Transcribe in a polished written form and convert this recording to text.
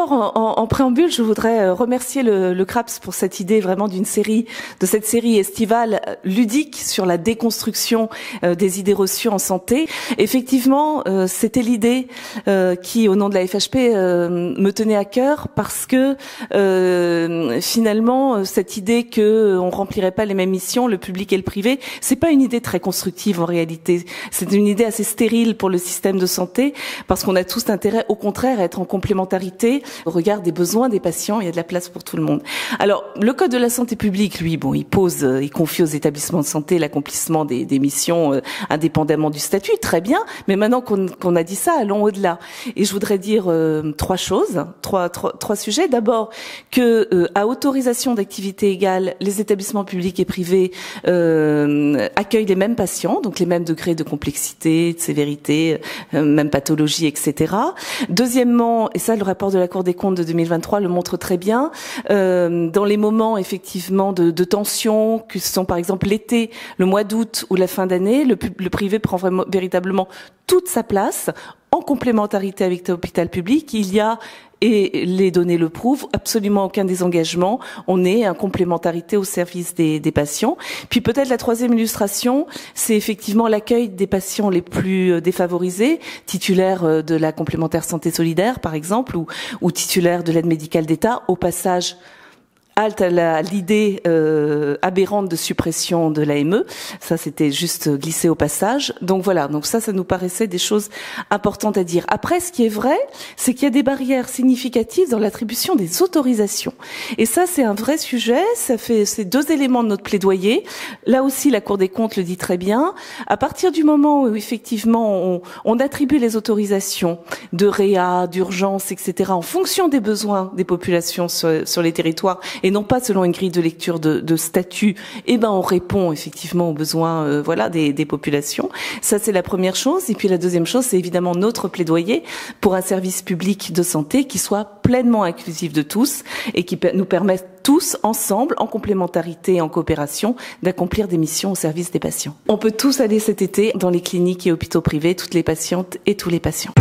d'abord, en préambule, je voudrais remercier le CRAPS pour cette idée vraiment de cette série estivale ludique sur la déconstruction des idées reçues en santé. Effectivement, c'était l'idée qui, au nom de la FHP, me tenait à cœur parce que finalement, cette idée que on remplirait pas les mêmes missions, le public et le privé, c'est pas une idée très constructive en réalité. C'est une idée assez stérile pour le système de santé parce qu'on a tous intérêt, au contraire, à être en complémentarité au regard des besoins des patients. Il y a de la place pour tout le monde. Alors, le Code de la santé publique, lui, bon, il confie aux établissements de santé l'accomplissement des missions indépendamment du statut, très bien. Mais maintenant qu'on a dit ça, allons au-delà. Et je voudrais dire trois choses, trois sujets. D'abord, que à autorisation d'activité égale, les établissements publics et privés accueillent les mêmes patients, donc les mêmes degrés de complexité, de sévérité, même pathologie, etc. Deuxièmement, et ça, le rapport de la Cour des comptes de 2023 le montre très bien, dans les moments effectivement de tension, que ce sont par exemple l'été, le mois d'août ou la fin d'année, le privé prend véritablement toute sa place en complémentarité avec l'hôpital public. Il y a, et les données le prouvent, absolument aucun désengagement. On est en complémentarité au service des patients. Puis peut-être la troisième illustration, c'est effectivement l'accueil des patients les plus défavorisés, titulaires de la complémentaire santé solidaire par exemple, ou titulaires de l'aide médicale d'État. Au passage, halte à l'idée aberrante de suppression de l'AME. Ça, c'était juste glissé au passage. Donc voilà, donc ça nous paraissait des choses importantes à dire. Après, ce qui est vrai, c'est qu'il y a des barrières significatives dans l'attribution des autorisations. Et ça, c'est un vrai sujet. C'est deux éléments de notre plaidoyer. Là aussi, la Cour des comptes le dit très bien. À partir du moment où, effectivement, on attribue les autorisations de réa, d'urgence, etc., en fonction des besoins des populations sur les territoires, et non pas selon une grille de lecture de statut, on répond effectivement aux besoins des populations. Ça, c'est la première chose. Et puis la deuxième chose, c'est évidemment notre plaidoyer pour un service public de santé qui soit pleinement inclusif de tous et qui nous permette tous, ensemble, en complémentarité et en coopération, d'accomplir des missions au service des patients. On peut tous aller cet été dans les cliniques et hôpitaux privés, toutes les patientes et tous les patients.